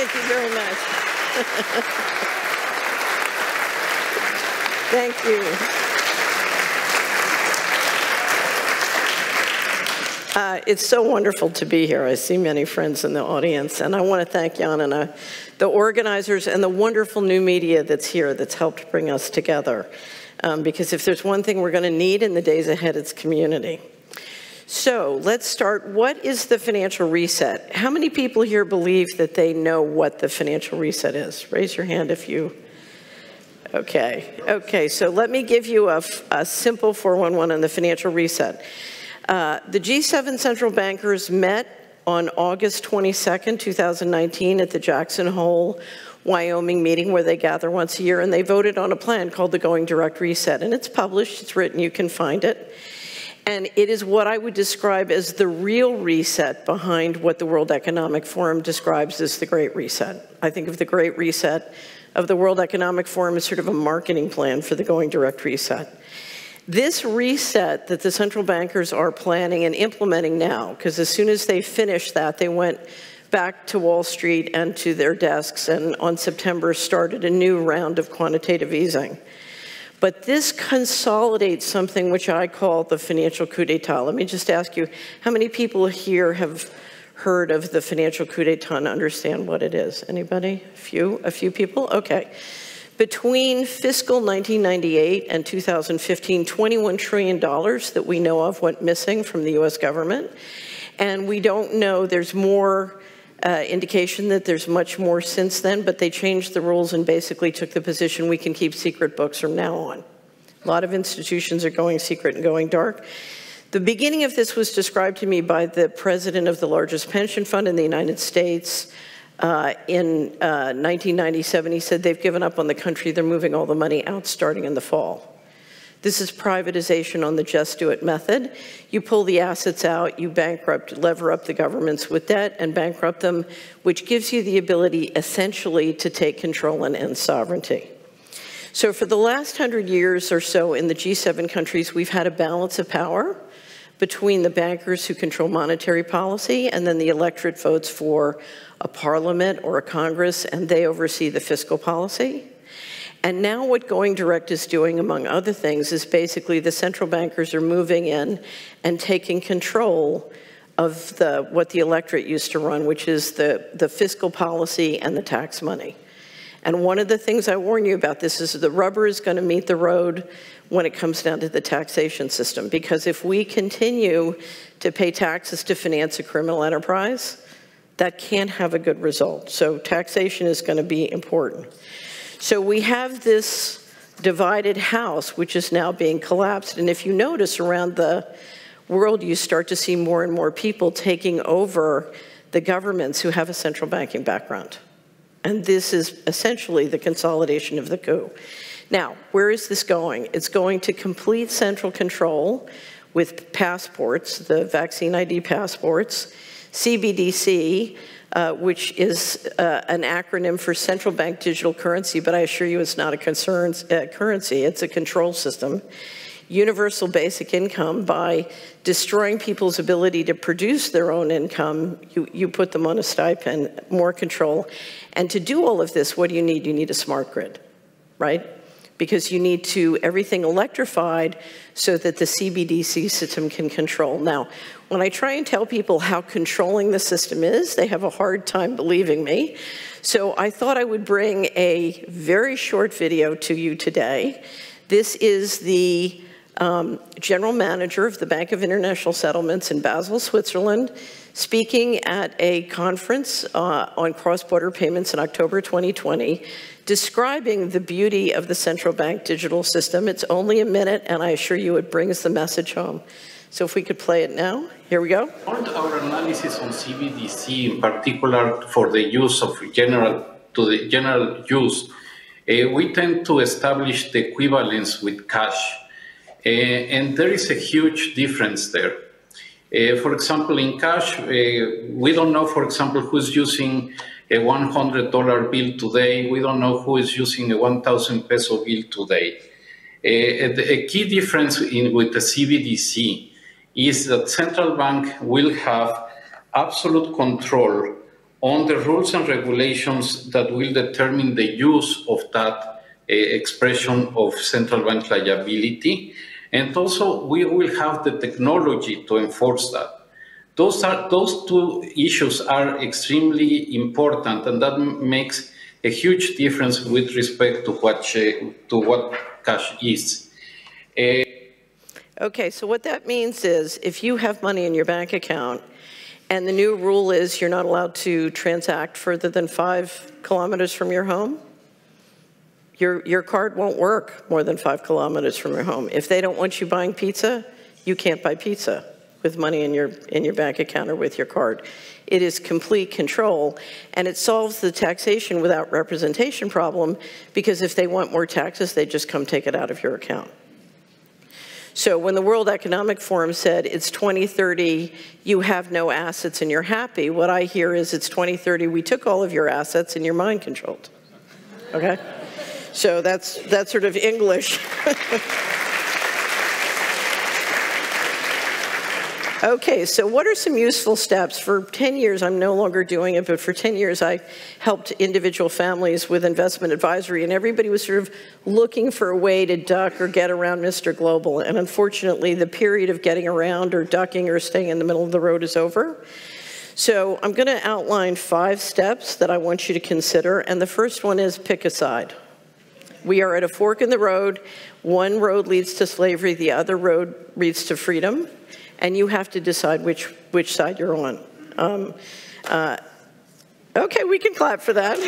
Thank you very much. Thank you. It's so wonderful to be here. I see many friends in the audience, and I want to thank Jan and the organizers and the wonderful new media that's here that's helped bring us together. Because if there's one thing we're going to need in the days ahead, it's community. So let's start. What is the financial reset? How many people here believe that they know what the financial reset is? Raise your hand if you... Okay, so let me give you a simple 411 on the financial reset. The G7 central bankers met on August 22nd, 2019 at the Jackson Hole, Wyoming meeting where they gather once a year, and they voted on a plan called the Going Direct Reset. And it's published, it's written, you can find it. And it is what I would describe as the real reset behind what the World Economic Forum describes as the Great Reset. I think of the Great Reset of the World Economic Forum as sort of a marketing plan for the Going Direct Reset. This reset that the central bankers are planning and implementing now, because as soon as they finished that, they went back to Wall Street and to their desks, and on September started a new round of quantitative easing. But this consolidates something which I call the financial coup d'etat. Let me just ask you, how many people here have heard of the financial coup d'etat and understand what it is? Anybody? A few people? Okay. Between fiscal 1998 and 2015, $21 trillion that we know of went missing from the US government. And we don't know, there's more indication that there's much more since then, but they changed the rules and basically took the position we can keep secret books from now on. A lot of institutions are going secret and going dark. The beginning of this was described to me by the president of the largest pension fund in the United States. In 1997, he said they've given up on the country, they're moving all the money out starting in the fall. This is privatization on the just do it method. You pull the assets out, you lever up the governments with debt and bankrupt them, which gives you the ability essentially to take control and end sovereignty. So for the last 100 years or so in the G7 countries, we've had a balance of power between the bankers who control monetary policy and then the electorate votes for a parliament or a Congress, and they oversee the fiscal policy. And now what Going Direct is doing, among other things, is basically the central bankers are moving in and taking control of what the electorate used to run, which is the fiscal policy and the tax money. And one of the things I warn you about this is the rubber is going to meet the road when it comes down to the taxation system. Because if we continue to pay taxes to finance a criminal enterprise, that can't have a good result. So taxation is going to be important. So we have this divided house, which is now being collapsed. And if you notice around the world, you start to see more and more people taking over the governments who have a central banking background. And this is essentially the consolidation of the coup. Now, where is this going? It's going to complete central control with passports, the vaccine ID passports, CBDC, which is an acronym for Central Bank Digital Currency, but I assure you it's not a currency, it's a control system. Universal basic income, by destroying people's ability to produce their own income, you put them on a stipend, more control. And to do all of this, what do you need? You need a smart grid, right? Because you need everything electrified so that the CBDC system can control. Now, when I try and tell people how controlling the system is, they have a hard time believing me. So I thought I would bring a very short video to you today. This is the general manager of the Bank of International Settlements in Basel, Switzerland, speaking at a conference on cross-border payments in October 2020, describing the beauty of the central bank digital system. It's only a minute, and I assure you it brings the message home. So if we could play it now, here we go. Our analysis on CBDC, in particular for the use of general use, we tend to establish the equivalence with cash. And there is a huge difference there. For example, in cash, we don't know, for example, who's using a $100 bill today. We don't know who is using a 1,000 peso bill today. A key difference with the CBDC is that central bank will have absolute control on the rules and regulations that will determine the use of that expression of central bank liability. And also, we will have the technology to enforce that. Those two issues are extremely important, and that makes a huge difference with respect to what cash is. Okay, so what that means is if you have money in your bank account and the new rule is you're not allowed to transact further than 5 kilometers from your home, your card won't work more than 5 kilometers from your home. If they don't want you buying pizza, you can't buy pizza with money in your bank account or with your card. It is complete control, and it solves the taxation without representation problem, because if they want more taxes, they just come take it out of your account. So when the World Economic Forum said it's 2030, you have no assets and you're happy, what I hear is it's 2030, we took all of your assets and you're mind controlled. Okay? So that's sort of English. Okay, so what are some useful steps? For 10 years, I'm no longer doing it, but for 10 years, I helped individual families with investment advisory, and everybody was sort of looking for a way to duck or get around Mr. Global. And unfortunately, the period of getting around or ducking or staying in the middle of the road is over. So I'm going to outline 5 steps that I want you to consider, and the first one is pick a side. We are at a fork in the road. One road leads to slavery, the other road leads to freedom. And you have to decide which side you're on. Okay, we can clap for that.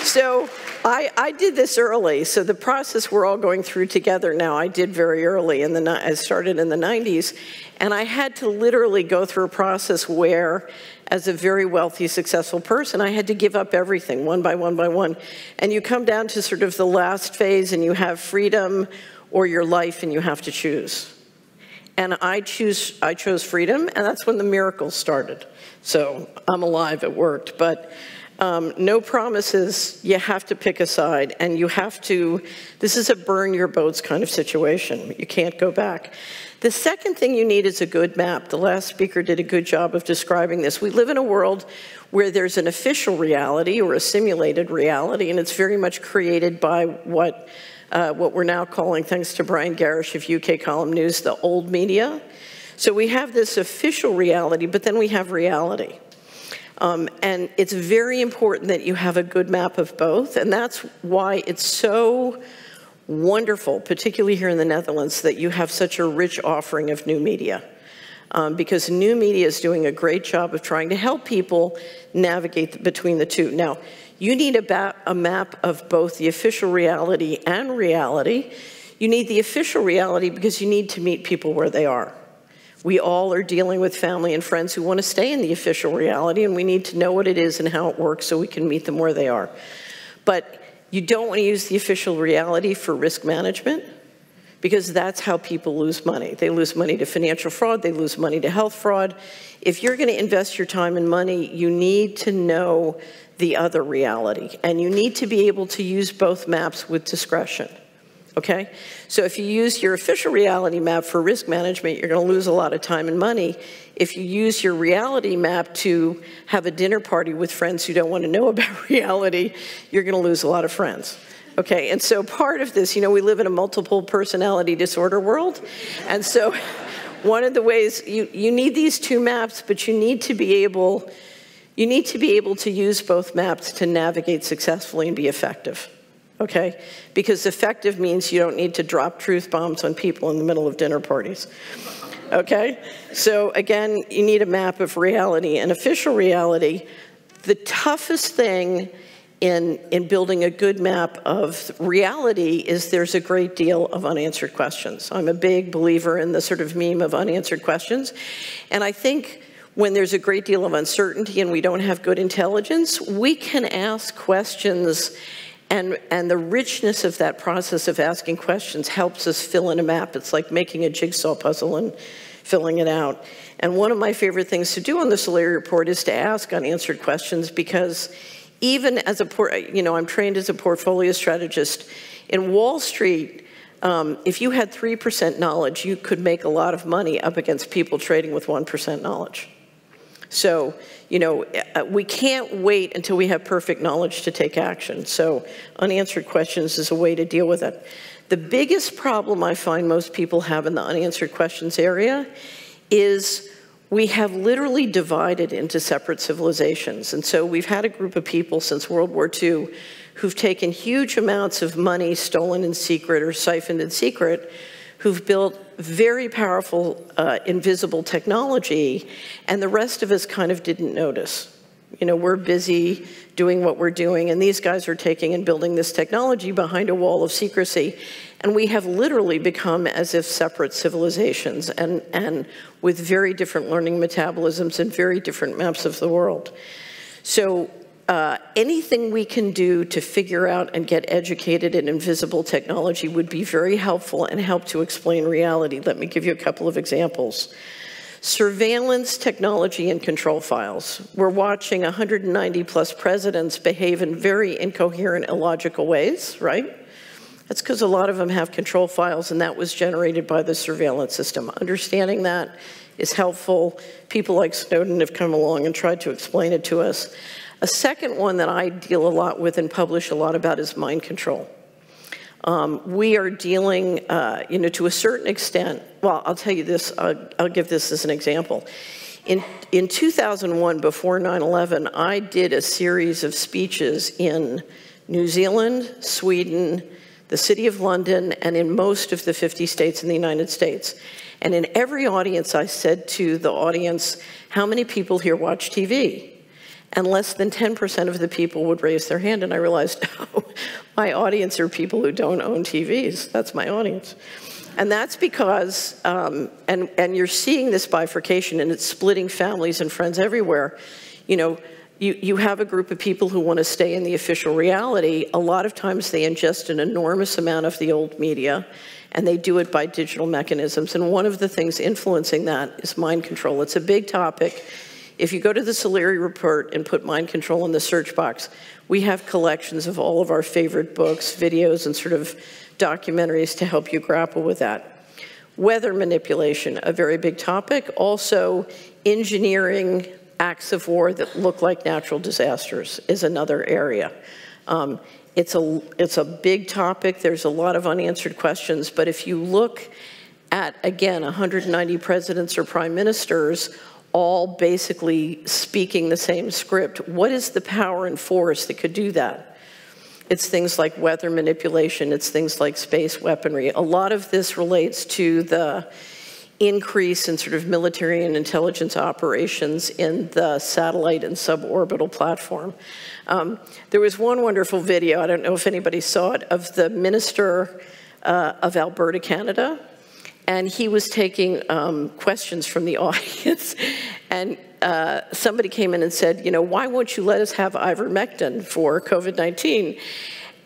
So I did this early. So the process we're all going through together now, I did very early. I started in the 90s. And I had to literally go through a process where, as a very wealthy, successful person, I had to give up everything one by one by one. And you come down to sort of the last phase, and you have freedom or your life, and you have to choose. And I chose freedom, and that's when the miracles started. So I'm alive, it worked. But no promises, you have to pick a side, and you have to, this is a burn your boats kind of situation. You can't go back. The second thing you need is a good map. The last speaker did a good job of describing this. We live in a world where there's an official reality or a simulated reality, and it's very much created by what we're now calling, thanks to Brian Garish of UK Column News, the old media. So we have this official reality, but then we have reality. And it's very important that you have a good map of both, and that's why it's so wonderful, particularly here in the Netherlands, that you have such a rich offering of new media. Because new media is doing a great job of trying to help people navigate between the two. Now, you need a map of both the official reality and reality. You need the official reality because you need to meet people where they are. We all are dealing with family and friends who want to stay in the official reality, and we need to know what it is and how it works so we can meet them where they are. But you don't want to use the official reality for risk management, because that's how people lose money. They lose money to financial fraud, they lose money to health fraud. If you're going to invest your time and money, you need to know the other reality, and you need to be able to use both maps with discretion, okay? So if you use your official reality map for risk management, you're going to lose a lot of time and money. If you use your reality map to have a dinner party with friends who don't want to know about reality, you're going to lose a lot of friends. Okay, and so part of this, you know, we live in a multiple personality disorder world, and so one of the ways, you need these two maps, but you need to be able to use both maps to navigate successfully and be effective, okay? Because effective means you don't need to drop truth bombs on people in the middle of dinner parties, okay? So again, you need a map of reality and official reality. The toughest thing in building a good map of reality is there's a great deal of unanswered questions. I'm a big believer in the sort of meme of unanswered questions. And I think when there's a great deal of uncertainty and we don't have good intelligence, we can ask questions, and the richness of that process of asking questions helps us fill in a map. It's like making a jigsaw puzzle and filling it out. And one of my favorite things to do on the Solari Report is to ask unanswered questions, because even as I'm trained as a portfolio strategist. In Wall Street, if you had 3% knowledge, you could make a lot of money up against people trading with 1% knowledge. So, you know, we can't wait until we have perfect knowledge to take action. So unanswered questions is a way to deal with it. The biggest problem I find most people have in the unanswered questions area is we have literally divided into separate civilizations. And so we've had a group of people since World War II who've taken huge amounts of money stolen in secret or siphoned in secret, who've built very powerful, invisible technology, and the rest of us kind of didn't notice. You know, we're busy doing what we're doing, and these guys are taking and building this technology behind a wall of secrecy. And we have literally become as if separate civilizations, and with very different learning metabolisms and very different maps of the world. So anything we can do to figure out and get educated in invisible technology would be very helpful and help to explain reality. Let me give you a couple of examples. Surveillance technology and control files. We're watching 190 plus presidents behave in very incoherent, illogical ways, right? That's because a lot of them have control files, and that was generated by the surveillance system. Understanding that is helpful. People like Snowden have come along and tried to explain it to us. A second one that I deal a lot with and publish a lot about is mind control. We are dealing, you know, to a certain extent, well, I'll tell you this, I'll give this as an example. In 2001, before 9/11, I did a series of speeches in New Zealand, Sweden, the City of London, and in most of the 50 states in the United States. And in every audience, I said to the audience, how many people here watch TV? And less than 10% of the people would raise their hand, and I realized, oh, my audience are people who don't own TVs. That's my audience. And that's because, and you're seeing this bifurcation, and it's splitting families and friends everywhere. You know, you have a group of people who want to stay in the official reality. A lot of times they ingest an enormous amount of the old media, and they do it by digital mechanisms. And one of the things influencing that is mind control. It's a big topic. If you go to the Solari report and put mind control in the search box, we have collections of all of our favorite books, videos, and sort of documentaries to help you grapple with that. Weather manipulation, a very big topic. Also, engineering acts of war that look like natural disasters is another area. It's a big topic. There's a lot of unanswered questions, but if you look at, again, 190 presidents or prime ministers, all basically speaking the same script, what is the power and force that could do that? It's things like weather manipulation, it's things like space weaponry. A lot of this relates to the increase in sort of military and intelligence operations in the satellite and suborbital platform. There was one wonderful video, I don't know if anybody saw it, of the minister of Alberta, Canada, and he was taking questions from the audience, and somebody came in and said, you know, why won't you let us have ivermectin for COVID-19?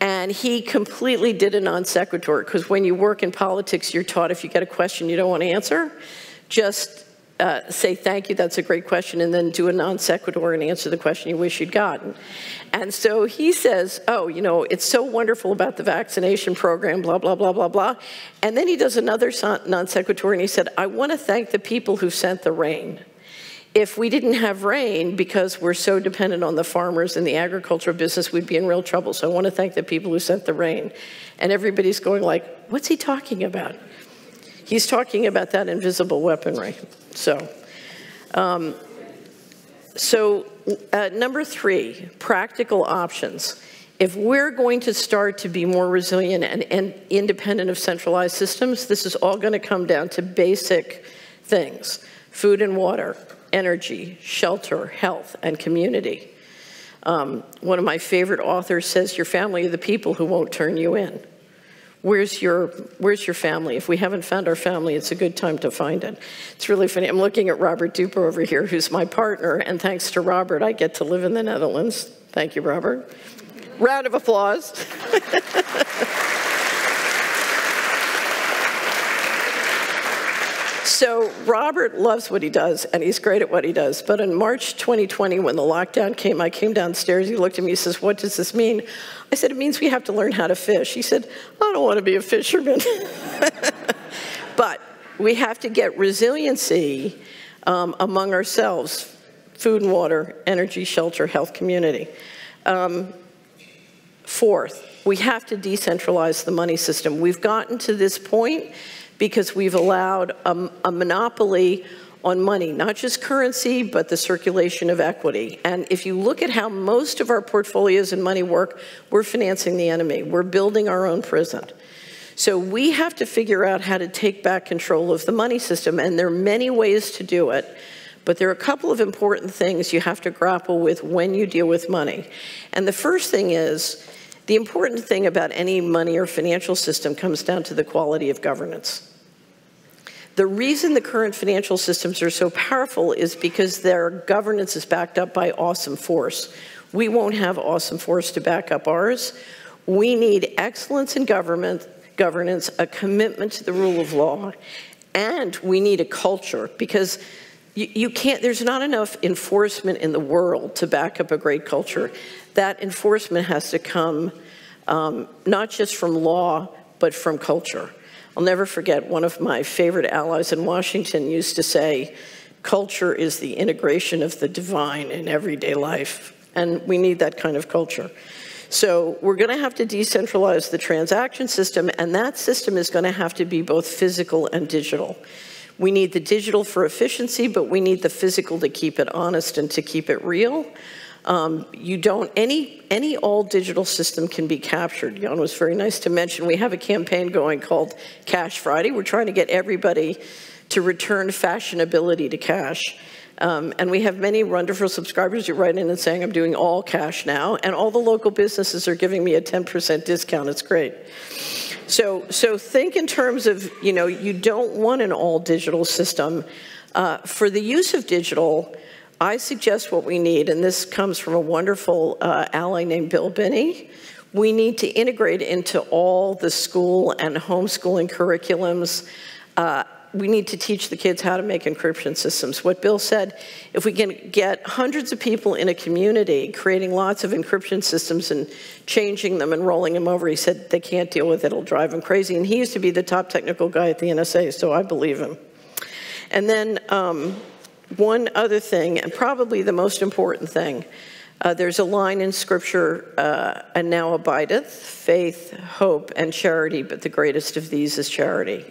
And he completely did a non sequitur, because when you work in politics, you're taught if you get a question you don't want to answer, just say thank you, that's a great question, and then do a non sequitur and answer the question you wish you'd gotten. And so he says, oh, you know, it's so wonderful about the vaccination program, blah, blah, blah, blah, blah. And then he does another non sequitur, and he said, I want to thank the people who sent the rain. If we didn't have rain, because we're so dependent on the farmers and the agricultural business, we'd be in real trouble. So I want to thank the people who sent the rain. And everybody's going like, what's he talking about? He's talking about that invisible weaponry. So, number 3, practical options. If we're going to start to be more resilient and independent of centralized systems, this is all going to come down to basic things: food and water, energy, shelter, health, and community. One of my favorite authors says, your family are the people who won't turn you in. Where's your family? If we haven't found our family, it's a good time to find it. It's really funny. I'm looking at Robert Duper over here, who's my partner, and thanks to Robert, I get to live in the Netherlands. Thank you, Robert. Round of applause. So Robert loves what he does, and he's great at what he does. But in March 2020, when the lockdown came, I came downstairs, he looked at me, he says, "What does this mean?" I said, "It means we have to learn how to fish." He said, "I don't want to be a fisherman." But we have to get resiliency among ourselves: food and water, energy, shelter, health, community. Fourth, we have to decentralize the money system. We've gotten to this point because we've allowed a monopoly on money, not just currency, but the circulation of equity. And if you look at how most of our portfolios and money work, we're financing the enemy. We're building our own prison. So we have to figure out how to take back control of the money system, and there are many ways to do it. But there are a couple of important things you have to grapple with when you deal with money. And the first thing is, the important thing about any money or financial system comes down to the quality of governance. The reason the current financial systems are so powerful is because their governance is backed up by awesome force. We won't have awesome force to back up ours. We need excellence in governance, a commitment to the rule of law, and we need a culture, because you can't, there's not enough enforcement in the world to back up a great culture. That enforcement has to come not just from law, but from culture. I'll never forget, one of my favorite allies in Washington used to say, "Culture is the integration of the divine in everyday life." And we need that kind of culture. So we're going to have to decentralize the transaction system, and that system is going to have to be both physical and digital. We need the digital for efficiency, but we need the physical to keep it honest and to keep it real. Any all-digital system can be captured. Jan was very nice to mention we have a campaign going called Cash Friday. We're trying to get everybody to return fashionability to cash. And we have many wonderful subscribers who write in and saying, "I'm doing all cash now," and all the local businesses are giving me a 10% discount. It's great. So think in terms of, you don't want an all-digital system. For the use of digital, I suggest what we need, and this comes from a wonderful ally named Bill Binney. We need to integrate into all the school and homeschooling curriculums. We need to teach the kids how to make encryption systems. What Bill said, if we can get hundreds of people in a community creating lots of encryption systems and changing them and rolling them over, he said they can't deal with it, it'll drive them crazy. And he used to be the top technical guy at the NSA, so I believe him. And then one other thing, and probably the most important thing, there's a line in Scripture, "And now abideth faith, hope, and charity, but the greatest of these is charity."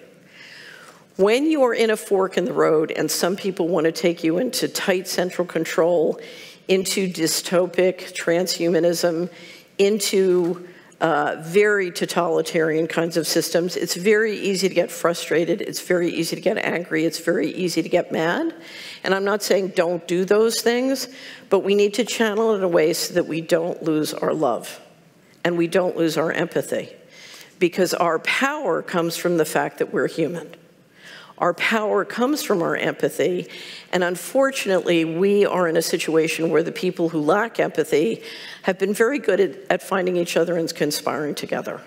When you are in a fork in the road and some people want to take you into tight central control, into dystopic transhumanism, into very totalitarian kinds of systems, it's very easy to get frustrated, it's very easy to get angry, it's very easy to get mad. And I'm not saying don't do those things, but we need to channel it in a way so that we don't lose our love and we don't lose our empathy. Because our power comes from the fact that we're human. Our power comes from our empathy, and unfortunately, we are in a situation where the people who lack empathy have been very good at finding each other and conspiring together.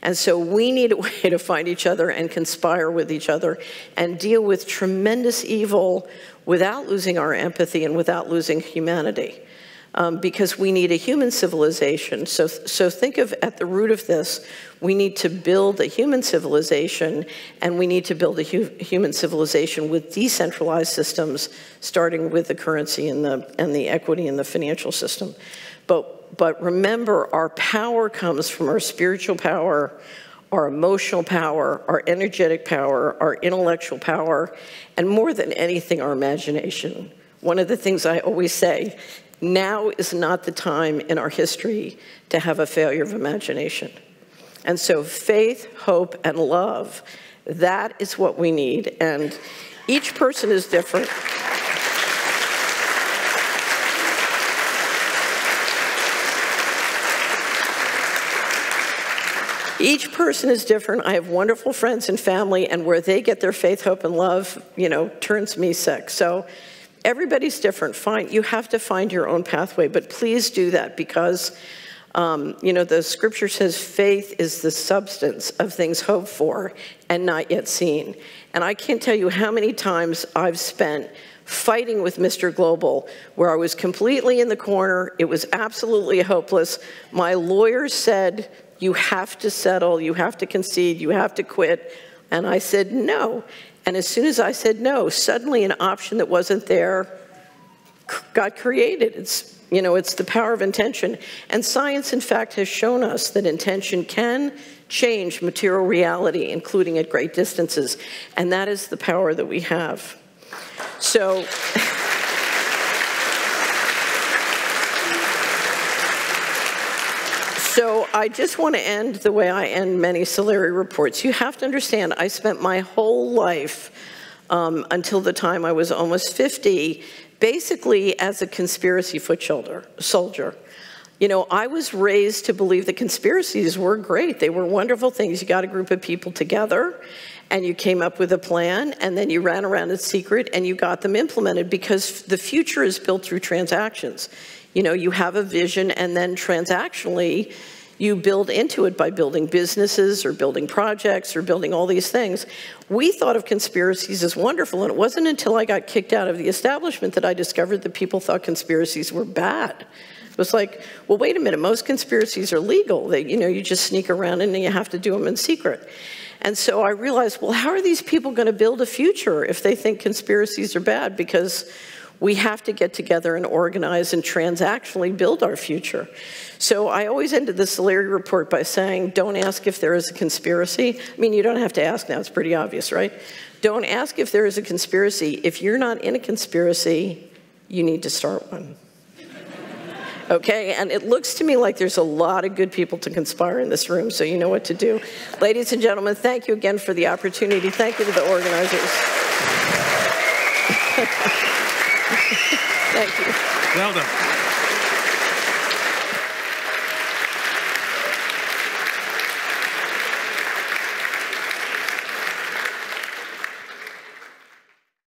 And so we need a way to find each other and conspire with each other and deal with tremendous evil without losing our empathy and without losing humanity. Because we need a human civilization. So think of, at the root of this, we need to build a human civilization, and we need to build a human civilization with decentralized systems, starting with the currency and the equity in the financial system. But remember, our power comes from our spiritual power, our emotional power, our energetic power, our intellectual power, and more than anything, our imagination. One of the things I always say, now is not the time in our history to have a failure of imagination. And so faith, hope, and love, that is what we need. And each person is different. Each person is different. I have wonderful friends and family, and where they get their faith, hope, and love, turns me sick. So everybody's different. You have to find your own pathway, but please do that, because You know, the scripture says faith is the substance of things hoped for and not yet seen. And I can't tell you how many times I've spent fighting with Mr. Global, where I was completely in the corner. It was absolutely hopeless. My lawyers said, you have to settle, you have to concede, you have to quit. And I said no. And as soon as I said no, suddenly an option that wasn't there got created. It's, you know, it's the power of intention. And science, in fact, has shown us that intention can change material reality, including at great distances. And that is the power that we have. So, I just want to end the way I end many Solari reports. You have to understand, I spent my whole life, until the time I was almost 50, basically as a conspiracy foot soldier. You know, I was raised to believe that conspiracies were great. They were wonderful things. You got a group of people together, and you came up with a plan, and then you ran around in secret, and you got them implemented, because the future is built through transactions. You know, you have a vision, and then transactionally, you build into it by building businesses or building projects or building all these things. We thought of conspiracies as wonderful, and it wasn't until I got kicked out of the establishment that I discovered that people thought conspiracies were bad. It was like, well, wait a minute, most conspiracies are legal. They, you know, you just sneak around and you have to do them in secret. And so I realized, well, how are these people going to build a future if they think conspiracies are bad? Because we have to get together and organize and transactionally build our future. So I always ended the Solari report by saying, don't ask if there is a conspiracy. I mean, you don't have to ask now, it's pretty obvious, right? Don't ask if there is a conspiracy. If you're not in a conspiracy, you need to start one. Okay, and it looks to me like there's a lot of good people to conspire in this room, so you know what to do. Ladies and gentlemen, thank you again for the opportunity. Thank you to the organizers. Thank you. Well done.